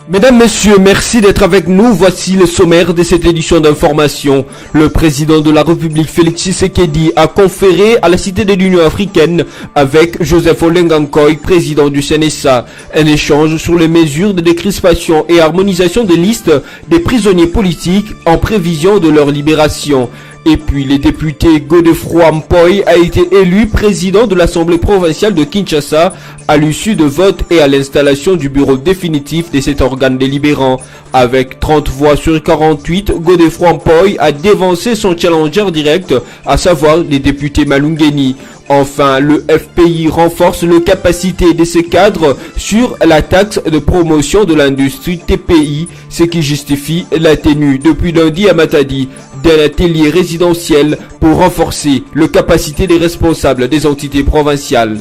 Mesdames, Messieurs, merci d'être avec nous. Voici le sommaire de cette édition d'information. Le président de la République, Félix Tshisekedi, a conféré à la Cité de l'Union africaine avec Joseph Olenga-Nkoy, président du CNSA. Un échange sur les mesures de décrispation et harmonisation des listes des prisonniers politiques en prévision de leur libération. Et puis, le député Godefroy Mpoy a été élu président de l'Assemblée provinciale de Kinshasa à l'issue de vote et à l'installation du bureau définitif de cet organe délibérant. Avec 30 voix sur 48, Godefroy Mpoy a dévancé son challenger direct, à savoir les députés Malungeni. Enfin, le FPI renforce les capacités de ses cadres sur la taxe de promotion de l'industrie TPI, ce qui justifie la tenue depuis lundi à Matadi d'un atelier résidentiel pour renforcer les capacités des responsables des entités provinciales.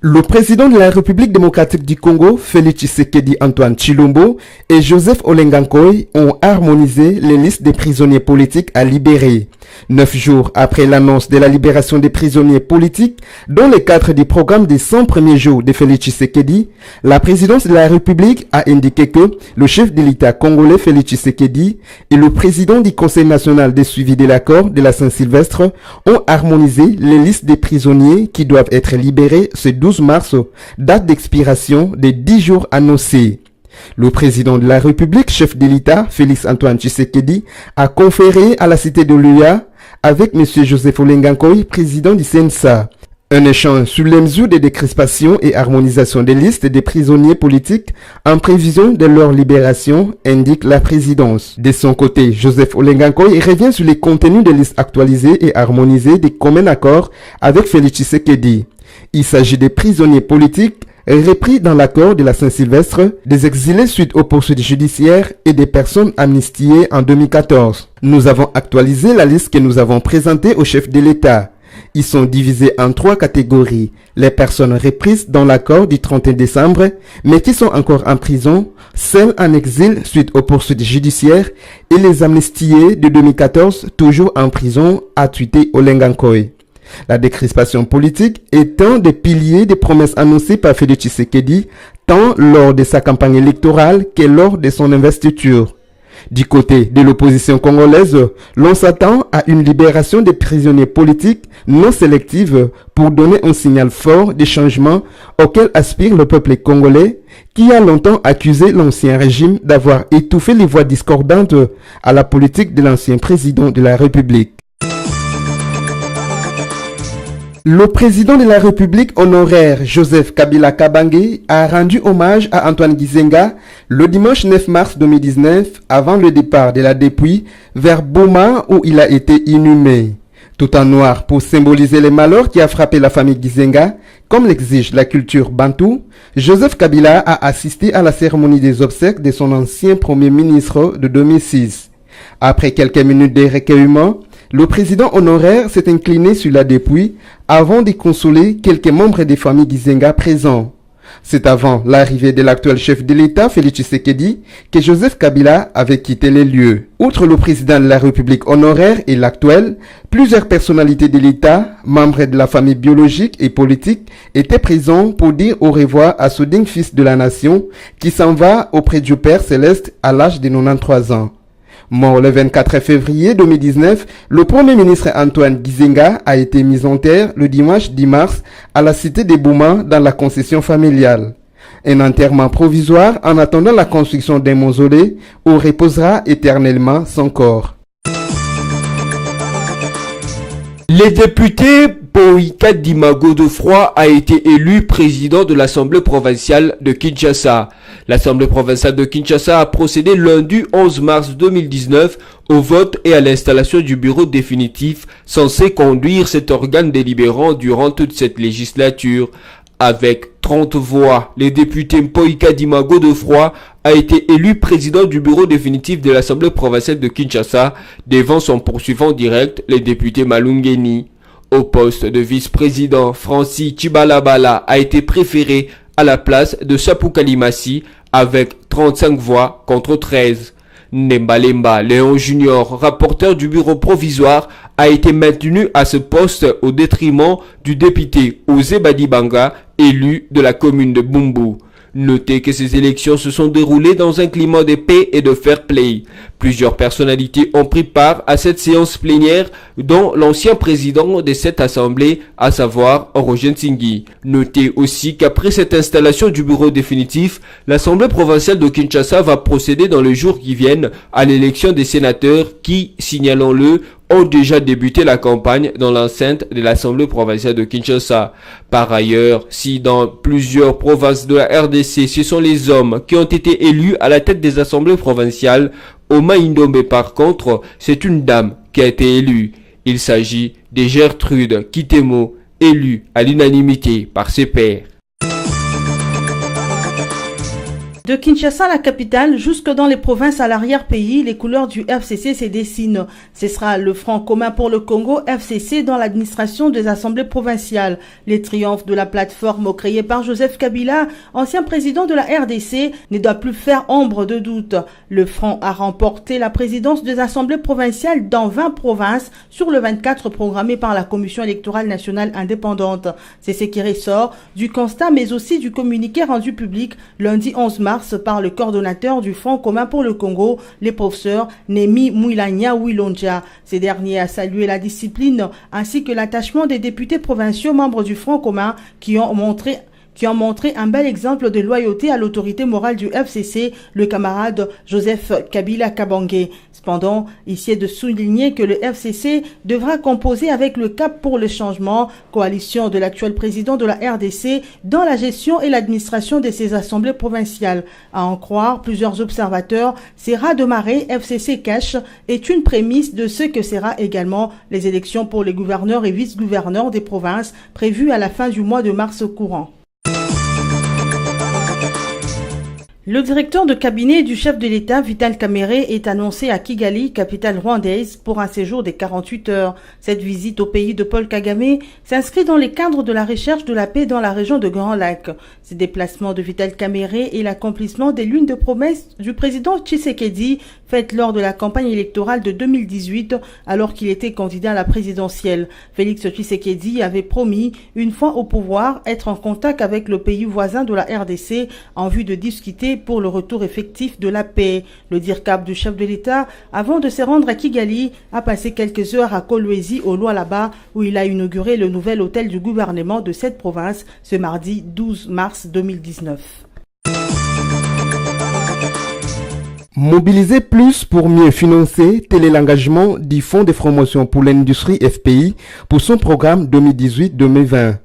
Le président de la République démocratique du Congo, Félix Tshisekedi Antoine Tshilombo et Joseph Olenga-Nkoy ont harmonisé les listes des prisonniers politiques à libérer. 9 jours après l'annonce de la libération des prisonniers politiques, dans le cadre du programme des 100 premiers jours de Félix Tshisekedi, la présidence de la République a indiqué que le chef de l'État congolais Félix Tshisekedi et le président du Conseil national de suivi de l'accord de la Saint-Sylvestre ont harmonisé les listes des prisonniers qui doivent être libérés ce 12 mars, date d'expiration des 10 jours annoncés. Le président de la République, chef de l'État, Félix Antoine Tshisekedi, a conféré à la Cité de l'UA avec M. Joseph Olenga-Nkoy, président du CNSA. Un échange sur les mesures de décrispation et harmonisation des listes des prisonniers politiques en prévision de leur libération, indique la présidence. De son côté, Joseph Olenga-Nkoy revient sur les contenus des listes actualisées et harmonisées des communs accords avec Félix Tshisekedi. Il s'agit des prisonniers politiques repris dans l'accord de la Saint-Sylvestre, des exilés suite aux poursuites judiciaires et des personnes amnistiées en 2014. Nous avons actualisé la liste que nous avons présentée au chef de l'État. Ils sont divisés en 3 catégories. Les personnes reprises dans l'accord du 31 décembre, mais qui sont encore en prison, celles en exil suite aux poursuites judiciaires et les amnistiés de 2014 toujours en prison, a tweeté Olenga-Nkoy. La décrispation politique est un des piliers des promesses annoncées par Félix Tshisekedi, tant lors de sa campagne électorale que lors de son investiture. Du côté de l'opposition congolaise, l'on s'attend à une libération des prisonniers politiques non sélective pour donner un signal fort des changements auxquels aspire le peuple congolais, qui a longtemps accusé l'ancien régime d'avoir étouffé les voix discordantes à la politique de l'ancien président de la République. Le président de la République honoraire Joseph Kabila Kabange a rendu hommage à Antoine Gizenga le dimanche 9 mars 2019 avant le départ de la dépouille vers Boma où il a été inhumé. Tout en noir pour symboliser les malheurs qui a frappé la famille Gizenga, comme l'exige la culture bantou, Joseph Kabila a assisté à la cérémonie des obsèques de son ancien premier ministre de 2006. Après quelques minutes de recueillement, le président honoraire s'est incliné sur la dépouille avant de consoler quelques membres des familles Gizenga présents. C'est avant l'arrivée de l'actuel chef de l'État, Félix Tshisekedi, que Joseph Kabila avait quitté les lieux. Outre le président de la République honoraire et l'actuel, plusieurs personnalités de l'État, membres de la famille biologique et politique, étaient présents pour dire au revoir à ce digne fils de la nation qui s'en va auprès du Père Céleste à l'âge de 93 ans. Mort le 24 février 2019, le Premier ministre Antoine Gizenga a été mis en terre le dimanche 10 mars à la cité de Bouma dans la concession familiale. Un enterrement provisoire en attendant la construction d'un mausolée où reposera éternellement son corps. Les députés Boïka Dimago Godefroy a été élu président de l'Assemblée provinciale de Kinshasa. L'Assemblée provinciale de Kinshasa a procédé lundi 11 mars 2019 au vote et à l'installation du bureau définitif censé conduire cet organe délibérant durant toute cette législature. Avec 30 voix, le député Mpoïka Dimago Godefroy a été élu président du bureau définitif de l'Assemblée provinciale de Kinshasa devant son poursuivant direct, le député Malungeni. Au poste de vice-président, Francis Chibalabala a été préféré à la place de Sapou Kalimasi avec 35 voix contre 13. Nembalemba Léon Junior, rapporteur du bureau provisoire, a été maintenu à ce poste au détriment du député Ozé Badibanga, élu de la commune de Bumbu. Notez que ces élections se sont déroulées dans un climat de paix et de fair play. Plusieurs personnalités ont pris part à cette séance plénière, dont l'ancien président de cette assemblée, à savoir Roger Nzingi. Notez aussi qu'après cette installation du bureau définitif, l'Assemblée provinciale de Kinshasa va procéder dans les jours qui viennent à l'élection des sénateurs qui, signalons-le, ont déjà débuté la campagne dans l'enceinte de l'Assemblée provinciale de Kinshasa. Par ailleurs, si dans plusieurs provinces de la RDC, ce sont les hommes qui ont été élus à la tête des assemblées provinciales, au Maïndombe par contre, c'est une dame qui a été élue. Il s'agit de Gertrude Kitemo, élue à l'unanimité par ses pairs. De Kinshasa, la capitale, jusque dans les provinces à l'arrière-pays, les couleurs du FCC se dessinent. Ce sera le Front commun pour le Congo, FCC, dans l'administration des assemblées provinciales. Les triomphes de la plateforme créée par Joseph Kabila, ancien président de la RDC, ne doit plus faire ombre de doute. Le Front a remporté la présidence des assemblées provinciales dans 20 provinces sur le 24 programmé par la Commission électorale nationale indépendante. C'est ce qui ressort du constat, mais aussi du communiqué rendu public lundi 11 mars par le coordonnateur du Front commun pour le Congo, les professeurs Nemi Mouilania Wilonja. Ces derniers a salué la discipline ainsi que l'attachement des députés provinciaux membres du Front commun qui ont montré un bel exemple de loyauté à l'autorité morale du FCC, le camarade Joseph Kabila Kabange. Cependant, ici est de souligner que le FCC devra composer avec le Cap pour le changement, coalition de l'actuel président de la RDC, dans la gestion et l'administration de ses assemblées provinciales. À en croire plusieurs observateurs, ces raz de marée FCC Cash est une prémisse de ce que sera également les élections pour les gouverneurs et vice-gouverneurs des provinces prévues à la fin du mois de mars courant. Le directeur de cabinet du chef de l'État, Vital Kamerhe, est annoncé à Kigali, capitale rwandaise, pour un séjour de 48 heures. Cette visite au pays de Paul Kagame s'inscrit dans les cadres de la recherche de la paix dans la région de Grand Lac. Ce déplacement de Vital Kamerhe est l'accomplissement des lunes de promesses du président Tshisekedi faites lors de la campagne électorale de 2018, alors qu'il était candidat à la présidentielle. Félix Tshisekedi avait promis, une fois au pouvoir, être en contact avec le pays voisin de la RDC en vue de discuter pour le retour effectif de la paix. Le DIRCAP du chef de l'État, avant de se rendre à Kigali, a passé quelques heures à Kolwezi au Lualaba, où il a inauguré le nouvel hôtel du gouvernement de cette province ce mardi 12 mars 2019. Mobiliser plus pour mieux financer, tel est l'engagement du Fonds de promotion pour l'industrie FPI pour son programme 2018-2020.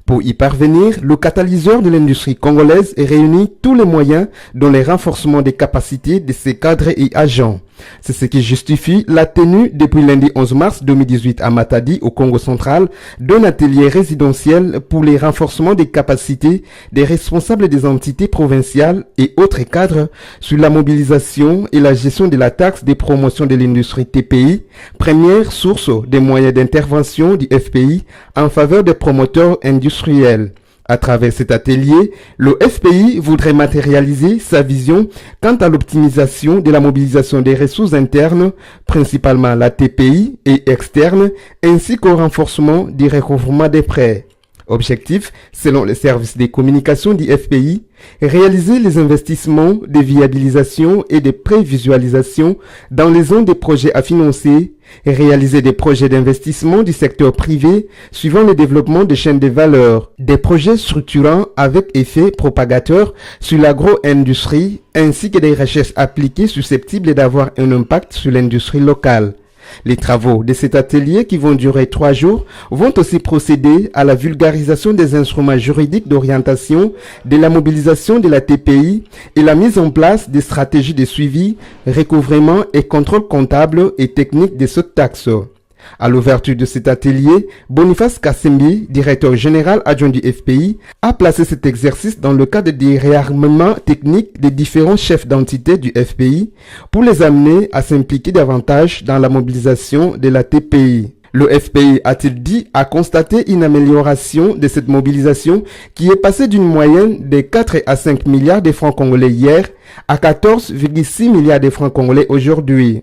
Pour y parvenir, le catalyseur de l'industrie congolaise réunit tous les moyens dans le renforcement des capacités de ses cadres et agents. C'est ce qui justifie la tenue depuis lundi 11 mars 2018 à Matadi, au Congo central, d'un atelier résidentiel pour les renforcements des capacités des responsables des entités provinciales et autres cadres sur la mobilisation et la gestion de la taxe de promotion de l'industrie TPI, première source des moyens d'intervention du FPI en faveur des promoteurs industriels. À travers cet atelier, le FPI voudrait matérialiser sa vision quant à l'optimisation de la mobilisation des ressources internes, principalement la TPI, et externes, ainsi qu'au renforcement du recouvrement des prêts. Objectif, selon les services de communication du FPI, réaliser les investissements de viabilisation et de prévisualisation dans les zones des projets à financer, et réaliser des projets d'investissement du secteur privé suivant le développement des chaînes de valeur, des projets structurants avec effet propagateur sur l'agro-industrie, ainsi que des recherches appliquées susceptibles d'avoir un impact sur l'industrie locale. Les travaux de cet atelier, qui vont durer 3 jours, vont aussi procéder à la vulgarisation des instruments juridiques d'orientation, de la mobilisation de la TPI et la mise en place des stratégies de suivi, recouvrement et contrôle comptable et technique de cette taxe. À l'ouverture de cet atelier, Boniface Kassembi, directeur général adjoint du FPI, a placé cet exercice dans le cadre des réarmements techniques des différents chefs d'entité du FPI pour les amener à s'impliquer davantage dans la mobilisation de la TPI. Le FPI, a-t-il dit, a constaté une amélioration de cette mobilisation qui est passée d'une moyenne de 4 à 5 milliards de francs congolais hier à 14,6 milliards de francs congolais aujourd'hui.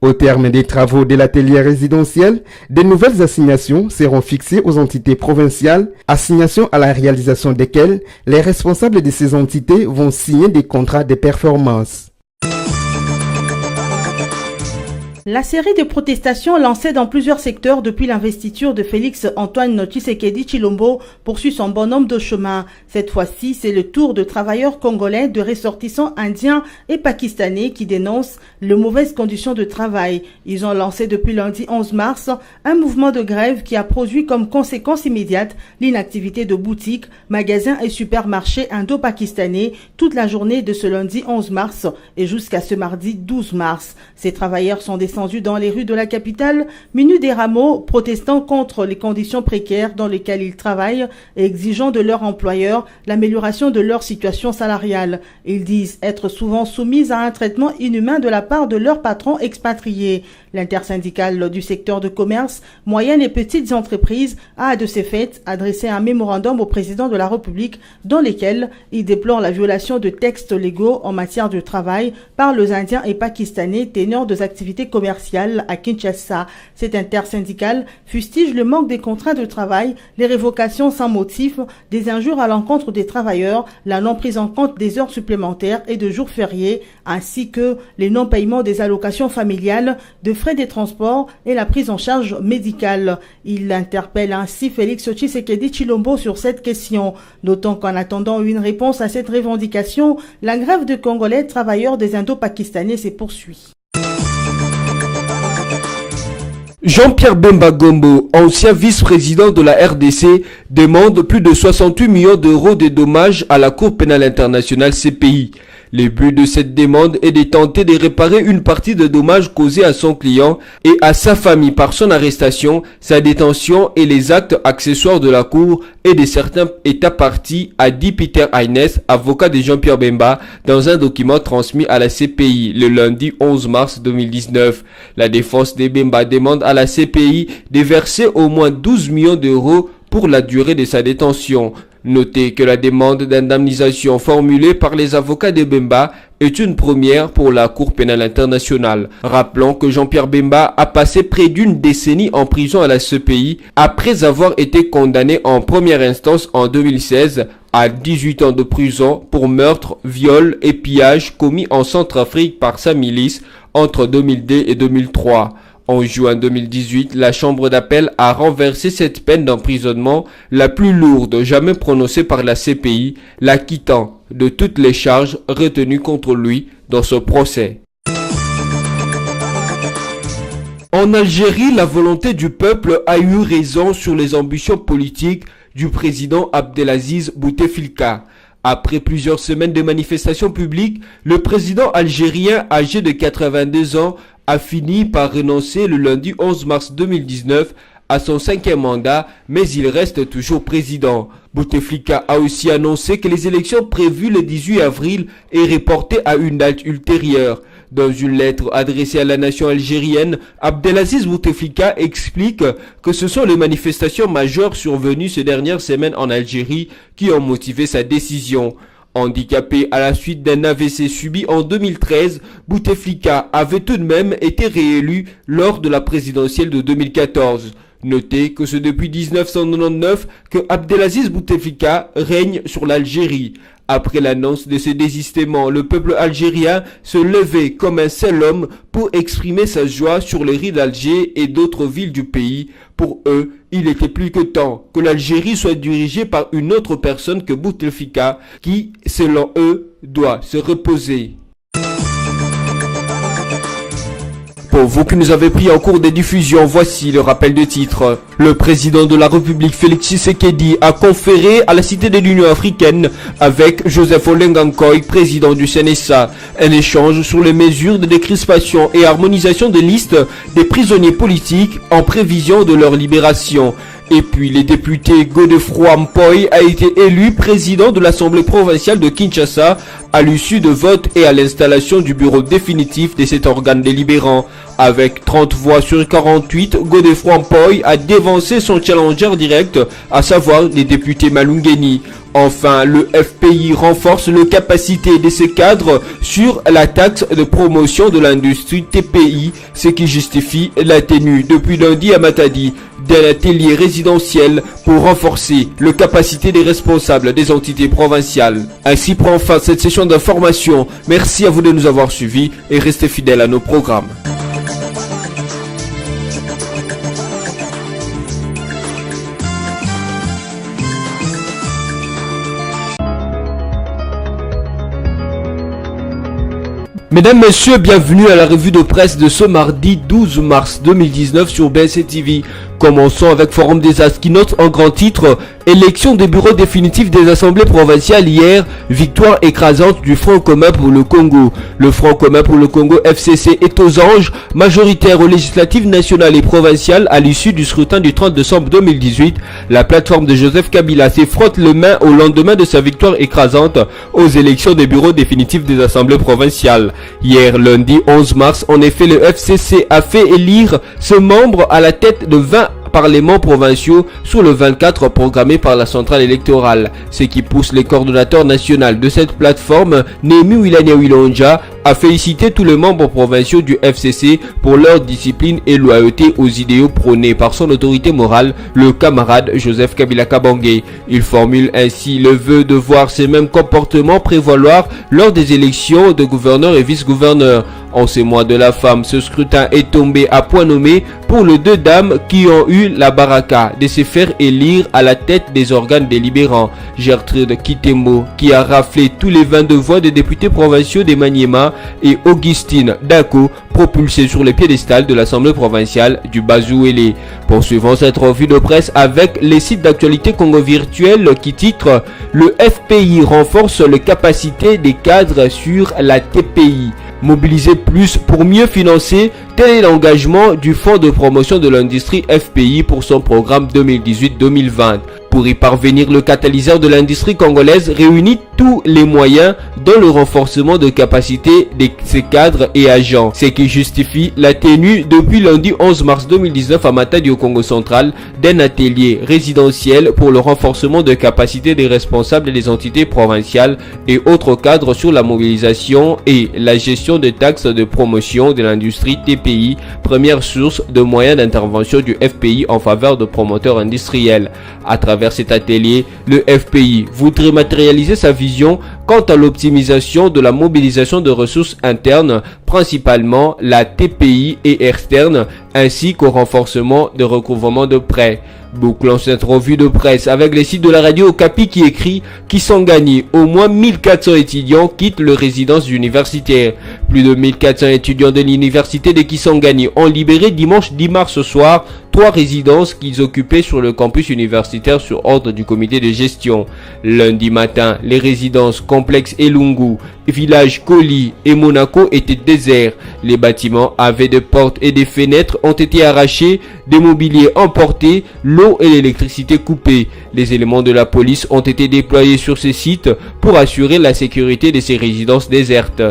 Au terme des travaux de l'atelier résidentiel, de nouvelles assignations seront fixées aux entités provinciales, assignations à la réalisation desquelles les responsables de ces entités vont signer des contrats de performance. La série de protestations lancées dans plusieurs secteurs depuis l'investiture de Félix Antoine Tshisekedi Tshilombo poursuit son bonhomme de chemin. Cette fois-ci, c'est le tour de travailleurs congolais, de ressortissants indiens et pakistanais qui dénoncent les mauvaises conditions de travail. Ils ont lancé depuis lundi 11 mars un mouvement de grève qui a produit comme conséquence immédiate l'inactivité de boutiques, magasins et supermarchés indo-pakistanais toute la journée de ce lundi 11 mars et jusqu'à ce mardi 12 mars. Ces travailleurs sont descendus dans les rues de la capitale, munis des rameaux, protestant contre les conditions précaires dans lesquelles ils travaillent et exigeant de leur employeur l'amélioration de leur situation salariale. Ils disent être souvent soumis à un traitement inhumain de la part de leurs patrons expatriés. L'intersyndicale du secteur de commerce, moyennes et petites entreprises a de ces faits adressé un mémorandum au président de la République dans lequel il déplore la violation de textes légaux en matière de travail par les Indiens et Pakistanais teneurs des activités commerciales à Kinshasa. Cette intersyndicale fustige le manque des contrats de travail, les révocations sans motif, des injures à l'encontre des travailleurs, la non prise en compte des heures supplémentaires et de jours fériés, ainsi que les non-paiements des allocations familiales, de frais des transports et la prise en charge médicale. Il interpelle ainsi Félix Tshisekedi Tshilombo sur cette question. Notons qu'en attendant une réponse à cette revendication, la grève de Congolais travailleurs des Indo-Pakistanais se poursuit. Jean-Pierre Bemba Gombo, ancien vice-président de la RDC, demande plus de 68 millions d'euros de dommages à la Cour pénale internationale CPI. Le but de cette demande est de tenter de réparer une partie des dommages causés à son client et à sa famille par son arrestation, sa détention et les actes accessoires de la Cour et de certains États partis, a dit Peter Haynes, avocat de Jean-Pierre Bemba, dans un document transmis à la CPI le lundi 11 mars 2019. La défense de Bemba demande à la CPI de verser au moins 12 millions d'euros pour la durée de sa détention. Notez que la demande d'indemnisation formulée par les avocats de Bemba est une première pour la Cour pénale internationale. Rappelons que Jean-Pierre Bemba a passé près d'une décennie en prison à la CPI après avoir été condamné en première instance en 2016 à 18 ans de prison pour meurtre, viol et pillage commis en Centrafrique par sa milice entre 2002 et 2003. En juin 2018, la Chambre d'appel a renversé cette peine d'emprisonnement, la plus lourde jamais prononcée par la CPI, l'acquittant de toutes les charges retenues contre lui dans ce procès. En Algérie, la volonté du peuple a eu raison sur les ambitions politiques du président Abdelaziz Bouteflika. Après plusieurs semaines de manifestations publiques, le président algérien âgé de 82 ans a fini par renoncer le lundi 11 mars 2019 à son 5e mandat, mais il reste toujours président. Bouteflika a aussi annoncé que les élections prévues le 18 avril est reportées à une date ultérieure. Dans une lettre adressée à la nation algérienne, Abdelaziz Bouteflika explique que ce sont les manifestations majeures survenues ces dernières semaines en Algérie qui ont motivé sa décision. Handicapé à la suite d'un AVC subi en 2013, Bouteflika avait tout de même été réélu lors de la présidentielle de 2014. Notez que c'est depuis 1999 que Abdelaziz Bouteflika règne sur l'Algérie. Après l'annonce de ce désistement, le peuple algérien se levait comme un seul homme pour exprimer sa joie sur les rues d'Alger et d'autres villes du pays. Pour eux, il était plus que temps que l'Algérie soit dirigée par une autre personne que Bouteflika, qui, selon eux, doit se reposer. Pour vous qui nous avez pris en cours de diffusion, voici le rappel de titre. Le président de la République Félix Tshisekedi a conféré à la Cité de l'Union africaine avec Joseph Olengankoy, président du CNSA, un échange sur les mesures de décrispation et harmonisation des listes des prisonniers politiques en prévision de leur libération. Et puis, le député Godefroy Mpoy a été élu président de l'Assemblée provinciale de Kinshasa à l'issue de votes et à l'installation du bureau définitif de cet organe délibérant. Avec 30 voix sur 48, Godefroid Mpoy a dévancé son challenger direct, à savoir les députés Malungeni. Enfin, le FPI renforce les capacités de ses cadres sur la taxe de promotion de l'industrie TPI, ce qui justifie la tenue depuis lundi à Matadi d'un atelier résidentiel pour renforcer les capacités des responsables des entités provinciales. Ainsi prend fin cette session d'information. Merci à vous de nous avoir suivis et restez fidèles à nos programmes. Mesdames, Messieurs, bienvenue à la revue de presse de ce mardi 12 mars 2019 sur BSC TV. Commençons avec Forum des As qui note en grand titre « Élection des bureaux définitifs des assemblées provinciales hier, victoire écrasante du Front commun pour le Congo ». Le Front commun pour le Congo FCC est aux anges, majoritaire aux législatives nationales et provinciales à l'issue du scrutin du 30 décembre 2018. La plateforme de Joseph Kabila se frotte les mains au lendemain de sa victoire écrasante aux élections des bureaux définitifs des assemblées provinciales. Hier, lundi 11 mars, en effet, le FCC a fait élire ses membres à la tête de 20 parlements provinciaux sur le 24 programmé par la centrale électorale, ce qui pousse les coordonnateurs nationaux de cette plateforme, Némi Wilania Wilonja, à féliciter tous les membres provinciaux du FCC pour leur discipline et loyauté aux idéaux prônés par son autorité morale, le camarade Joseph Kabila Kabange. Il formule ainsi le vœu de voir ces mêmes comportements prévaloir lors des élections de gouverneurs et vice-gouverneurs. En ces mois de la femme, ce scrutin est tombé à point nommé pour les deux dames qui ont eu la baraka de se faire élire à la tête des organes délibérants. Gertrude Kitembo, qui a raflé tous les 22 voix des députés provinciaux des Maniema, et Augustine Dako, propulsée sur le piédestal de l'Assemblée provinciale du Bazouélé. Poursuivons cette revue de presse avec les sites d'actualité Congo virtuel qui titre « Le FPI renforce les capacités des cadres sur la TPI ». Mobiliser plus pour mieux financer, tel est l'engagement du Fonds de promotion de l'industrie FPI pour son programme 2018-2020. Pour y parvenir, le catalyseur de l'industrie congolaise réunit tous les moyens dans le renforcement de capacité de ses cadres et agents, ce qui justifie la tenue depuis lundi 11 mars 2019 à Matadi au Congo central d'un atelier résidentiel pour le renforcement de capacité des responsables des entités provinciales et autres cadres sur la mobilisation et la gestion des taxes de promotion de l'industrie TPI, première source de moyens d'intervention du FPI en faveur de promoteurs industriels. À travers cet atelier, le FPI voudrait matérialiser sa vision quant à l'optimisation de la mobilisation de ressources internes, principalement la TPI et externe, ainsi qu'au renforcement de recouvrement de prêts. Bouclons cette revue de presse avec les sites de la radio Okapi qui écrit Kisangani, au moins 1400 étudiants quittent leur résidence universitaire. Plus de 1400 étudiants de l'université de Kisangani ont libéré dimanche 10 mars soir 3 résidences qu'ils occupaient sur le campus universitaire sur ordre du comité de gestion. Lundi matin, les résidences Complexe Elungu, Village Koli et Monaco étaient déserts. Les bâtiments avaient des portes et des fenêtres ont été arrachés, des mobiliers emportés, l'eau et l'électricité coupées. Les éléments de la police ont été déployés sur ces sites pour assurer la sécurité de ces résidences désertes.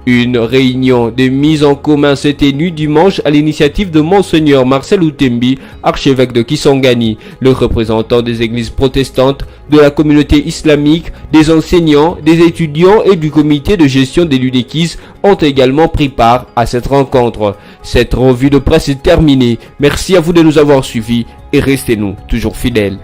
Une réunion de mise en commun s'est tenue dimanche à l'initiative de Monseigneur Marcel Outembi, archevêque de Kisangani. Le représentant des églises protestantes, de la communauté islamique, des enseignants, des étudiants et du comité de gestion des Ludekis ont également pris part à cette rencontre. Cette revue de presse est terminée. Merci à vous de nous avoir suivis et restez-nous toujours fidèles.